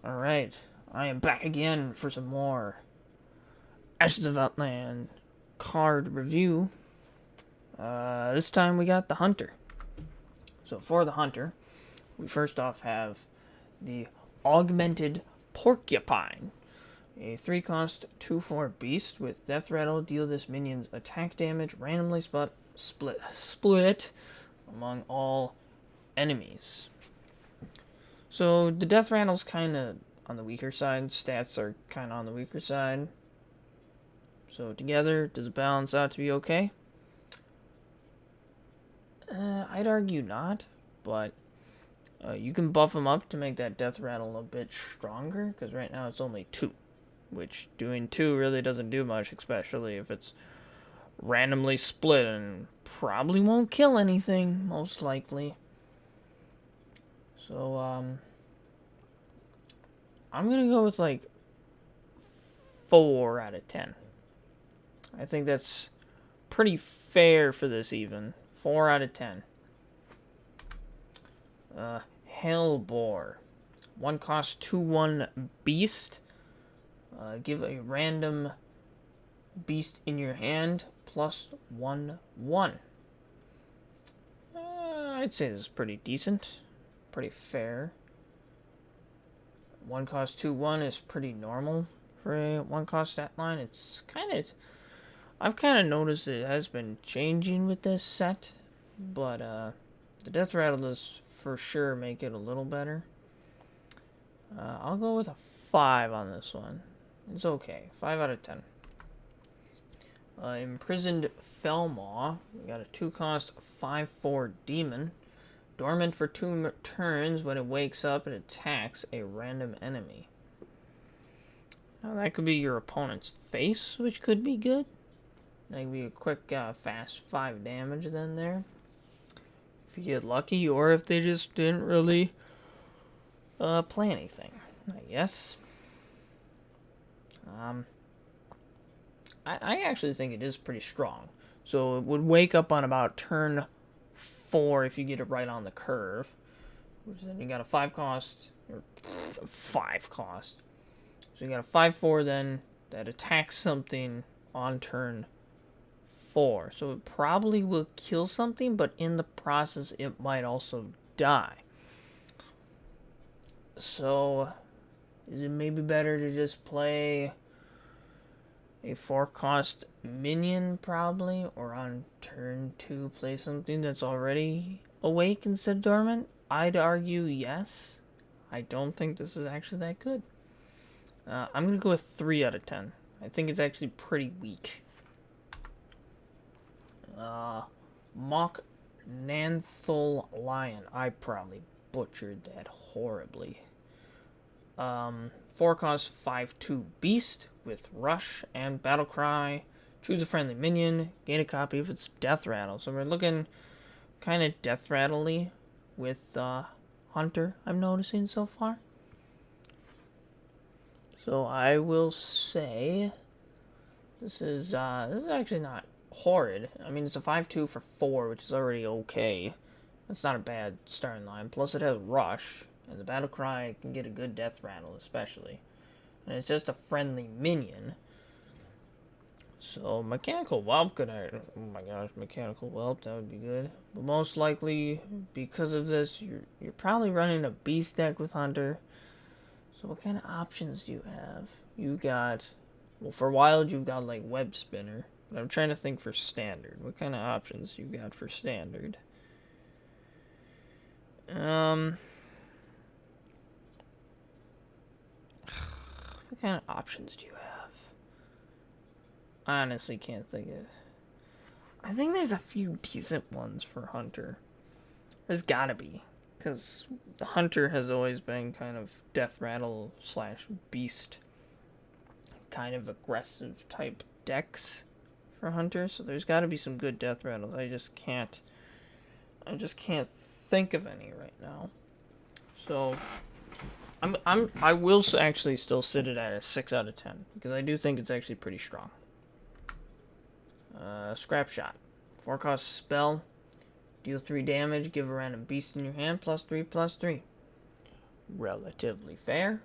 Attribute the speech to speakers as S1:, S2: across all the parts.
S1: Alright, I am back again for some more Ashes of Outland card review. This time we got the Hunter. So for the Hunter, we first off have the Augmented Porcupine. A 3-cost 2/4 beast with Death Rattle. Deal this minion's attack damage randomly split among all enemies. So the Death Rattle's kind of on the weaker side. Stats are kind of on the weaker side. So together, does it balance out to be okay? I'd argue not, but you can buff them up to make that Death Rattle a bit stronger, because right now it's only 2, which doing 2 really doesn't do much, especially if it's randomly split and probably won't kill anything, most likely. So, I'm gonna go with like 4 out of 10. I think that's pretty fair for this even. 4 out of 10. Hellbore. 1-cost 2/1 beast. Give a random beast in your hand plus 1/1. I'd say this is pretty decent. Pretty fair. 1-cost 2/1 is pretty normal for a 1-cost stat line. It's I've kind of noticed it has been changing with this set, but the Death Rattle does for sure make it a little better. I'll go with a 5 on this one. It's okay. 5 out of 10. Imprisoned Felmaw. We got a 2-cost 5/4 demon. Dormant for 2 turns. When it wakes up, it attacks a random enemy. Now that could be your opponent's face, which could be good. That could be a quick, fast 5 damage then there. If you get lucky, or if they just didn't really play anything, I guess. I actually think it is pretty strong. So it would wake up on about turn 4 if you get it right on the curve. Which then you got a 5-cost, or 5-cost. So you got a 5/4 then that attacks something on turn 4. So it probably will kill something, but in the process it might also die. So is it maybe better to just play a 4-cost minion probably, or on turn 2 play something that's already awake instead of dormant? I'd argue yes. I don't think this is actually that good. I'm going to go with 3 out of 10. I think it's actually pretty weak. Mock Nanthal Lion. I probably butchered that horribly. 4-cost 5/2 beast with rush and battle cry. Choose a friendly minion. Gain a copy of its Death Rattle. So we're looking kind of Death Rattle-y with Hunter, I'm noticing so far. So I will say this is actually not horrid. I mean, it's a 5/2 for 4, which is already okay. That's not a bad starting line. Plus it has rush, and the battle cry can get a good Death Rattle especially. And it's just a friendly minion. So Mechanical Whelp could, oh my gosh, Mechanical Whelp, that would be good. But most likely, because of this, you're probably running a beast deck with Hunter. So what kind of options do you have? You got, well, for wild you've got like Web Spinner. But I'm trying to think for standard. What kind of options you got for standard? What kind of options do you have? I honestly can't think of. I think there's a few decent ones for Hunter. There's gotta be. Because the Hunter has always been kind of Death Rattle / Beast kind of aggressive type decks for Hunter. So there's gotta be some good Death Rattles. I just can't think of any right now. So I will actually still sit it at a 6 out of 10 because I do think it's actually pretty strong. Scrap Shot. 4-cost spell. Deal 3 damage. Give a random beast in your hand +3/+3. Relatively fair.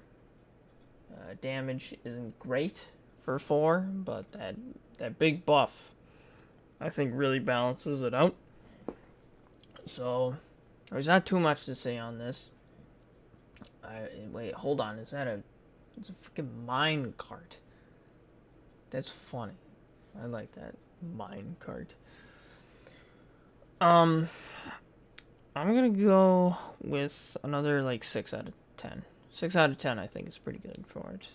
S1: Damage isn't great for 4, but that big buff, I think, really balances it out. So, there's not too much to say on this. Wait, hold on. It's a freaking mine cart. That's funny. I like that. Mine cart. I'm gonna go with another, like, 6 out of 10. 6 out of 10, I think, is pretty good for it.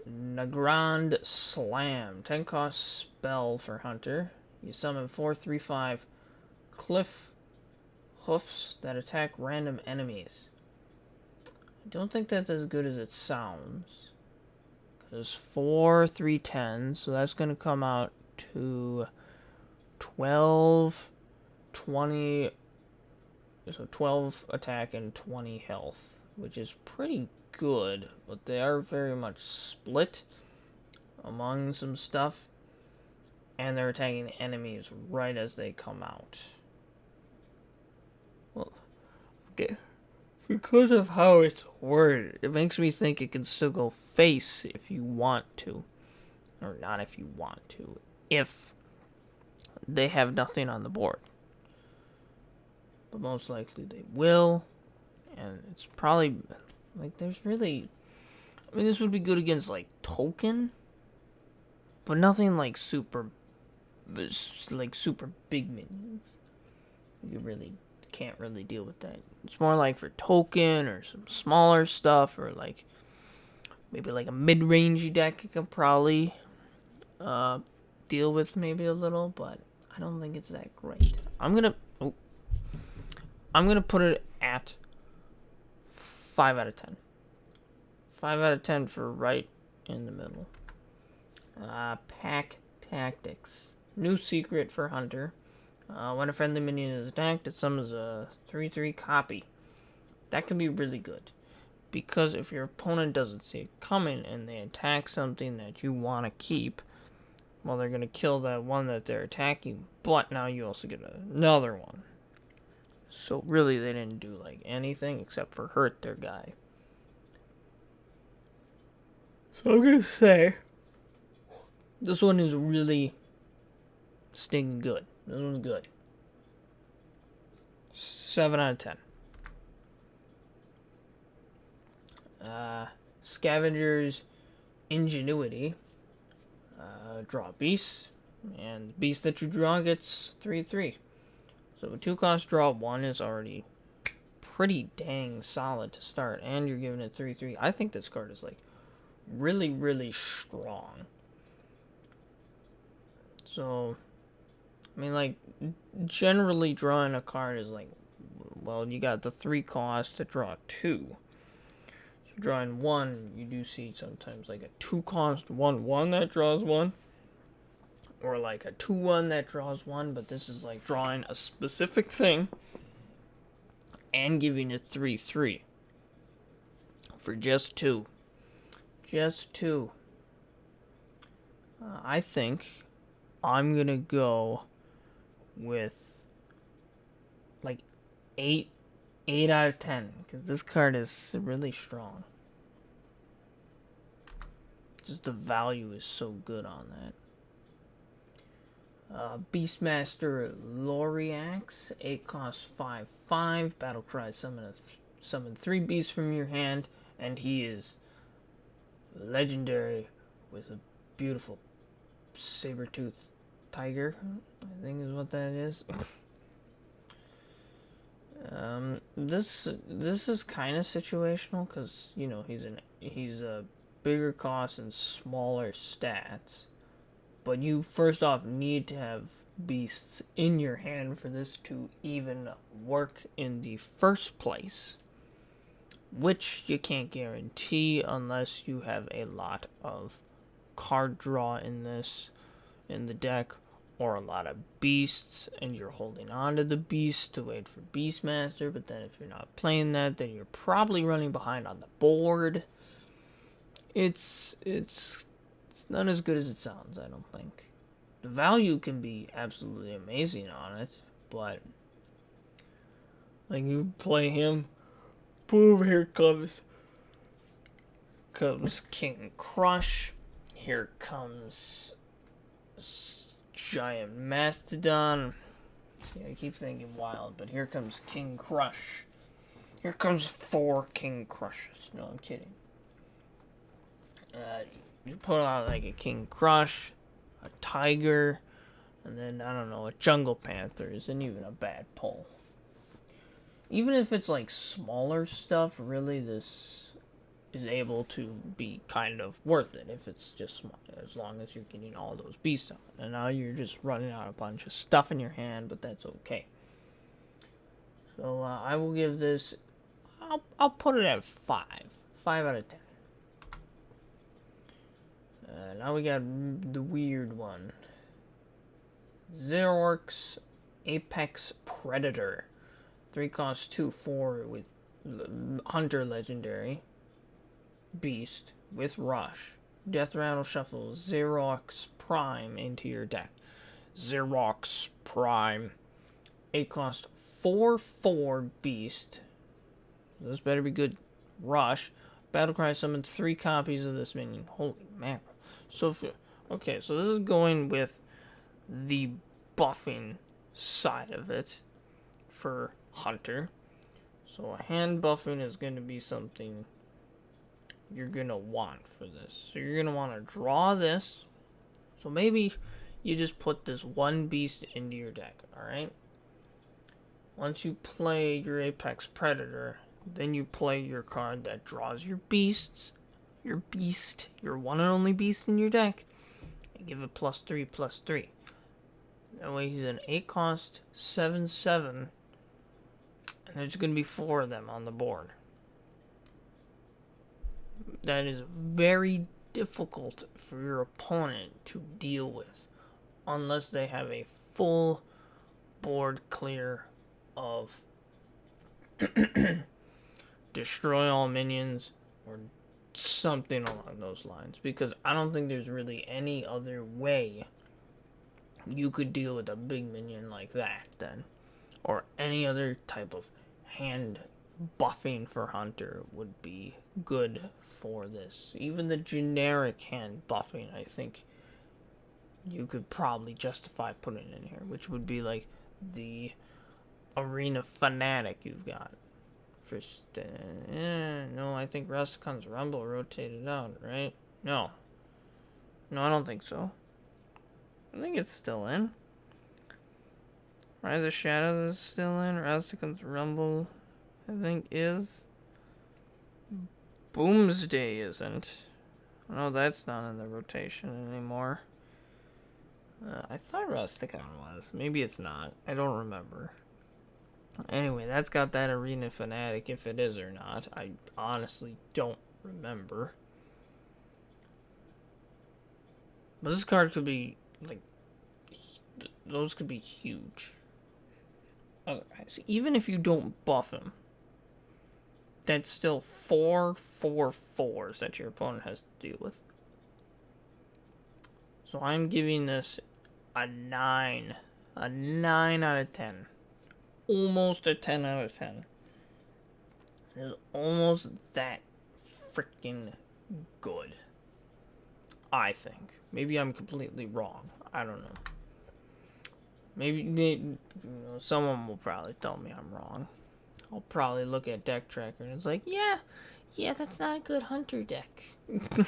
S1: Nagrand Slam. 10 cost spell for Hunter. You summon 4/3/5 cliff hoofs that attack random enemies. I don't think that's as good as it sounds. Because 4/3/10, so that's going to come out to 12, 20, so 12 attack and 20 health, which is pretty good, but they are very much split among some stuff, and they're attacking enemies right as they come out. Well, okay. Because of how it's worded, it makes me think it can still go face if you want to. Or not if you want to. If they have nothing on the board. But most likely they will. And it's probably, like, there's really... I mean, this would be good against, like, token. But nothing like super big minions. You really can't really deal with that. It's more like for token or some smaller stuff, or like maybe like a mid-rangey deck you can probably deal with maybe a little, but I don't think it's that great. I'm gonna put it at 5 out of 10. 5 out of 10 for right in the middle. Pack Tactics. New secret for Hunter. When a friendly minion is attacked, it summons a 3/3 copy. That can be really good. Because if your opponent doesn't see it coming and they attack something that you want to keep, well, they're going to kill that one that they're attacking, but now you also get another one. So really, they didn't do like anything except for hurt their guy. So I'm going to say this one is really stinking good. This one's good. 7 out of 10. Scavenger's Ingenuity. Draw beasts. And the beast that you draw gets 3/3. So a 2-cost draw 1 is already pretty dang solid to start. And you're giving it 3/3. I think this card is like really, really strong. So, I mean, like, generally drawing a card is like, well, you got the 3 cost to draw 2. So drawing 1, you do see sometimes like a 2 cost 1/1 that draws 1. Or like a 2/1 that draws 1, but this is like drawing a specific thing and giving it 3/3 for just 2. Just 2. I think I'm gonna go with like 8 out of 10, because this card is really strong. Just the value is so good on that. Beastmaster Loriax, 8 costs 5/5. Battlecry, summon 3 beasts from your hand, and he is legendary with a beautiful saber-toothed tiger, I think is what that is. This is kind of situational because, you know, he's a bigger cost and smaller stats, but you first off need to have beasts in your hand for this to even work in the first place, which you can't guarantee unless you have a lot of card draw in the deck, or a lot of beasts and you're holding on to the beasts to wait for Beastmaster. But then if you're not playing that, then you're probably running behind on the board. It's not as good as it sounds, I don't think. The value can be absolutely amazing on it, but like, you play him, boom, here comes comes King Crush. Here comes Giant Mastodon. See, I keep thinking Wild, but here comes King Crush. Here comes 4 King Crushes. No, I'm kidding. You put out like a King Crush, a Tiger, and then, I don't know, a Jungle Panther isn't even a bad pull. Even if it's like smaller stuff, really, this is able to be kind of worth it if it's just small, as long as you're getting all those beasts out. And now you're just running out a bunch of stuff in your hand, but that's okay. So I will give this, I'll put it at 5. 5 out of 10. Now we got the weird one. Zerork's Apex Predator. 3 costs 2/4 with Hunter Legendary. Beast with Rush. Death Rattle shuffles Xerox Prime into your deck. Xerox Prime. 8 cost 4/4 Beast. This better be good. Rush. Battlecry summons 3 copies of this minion. Holy mackerel. So, okay, so this is going with the buffing side of it for Hunter. So hand buffing is going to be something you're going to want for this. So you're going to want to draw this. So maybe you just put this 1 beast into your deck, alright? Once you play your Apex Predator, then you play your card that draws your beasts, your one and only beast in your deck, and give it +3/+3. That way he's an 8 cost, 7/7, and there's going to be 4 of them on the board. That is very difficult for your opponent to deal with, unless they have a full board clear of destroy all minions or something along those lines, because I don't think there's really any other way you could deal with a big minion like that then, or any other type of hand buffing for Hunter would be good for this. Even the generic hand buffing, I think you could probably justify putting in here, which would be like the Arena Fanatic you've got. No, I think Rusticon's Rumble rotated out, right? No, I don't think so. I think it's still in. Rise of Shadows is still in. Rusticon's Rumble, I think, is. Boomsday isn't. No, that's not in the rotation anymore. I thought Rusticon was. Maybe it's not. I don't remember. Anyway, that's got that Arena Fanatic, if it is or not. I honestly don't remember. But this card could be, like, those could be huge. Otherwise, even if you don't buff him, that's still 4/4/4s that your opponent has to deal with. So I'm giving this a 9. A 9 out of 10. Almost a 10 out of 10. It is almost that freaking good, I think. Maybe I'm completely wrong. I don't know. Maybe someone will probably tell me I'm wrong. I'll probably look at Deck Tracker and it's like, yeah, that's not a good Hunter deck. I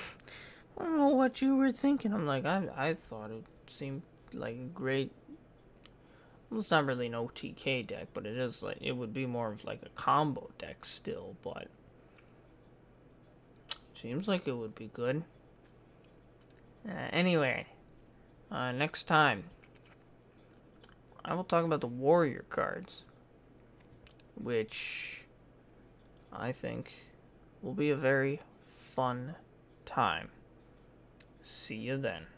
S1: don't know what you were thinking. I'm like, I thought it seemed like a great. Well, it's not really an OTK deck, but it is like, it would be more of like a combo deck still, but seems like it would be good. Anyway, next time I will talk about the warrior cards, which I think will be a very fun time. See you then.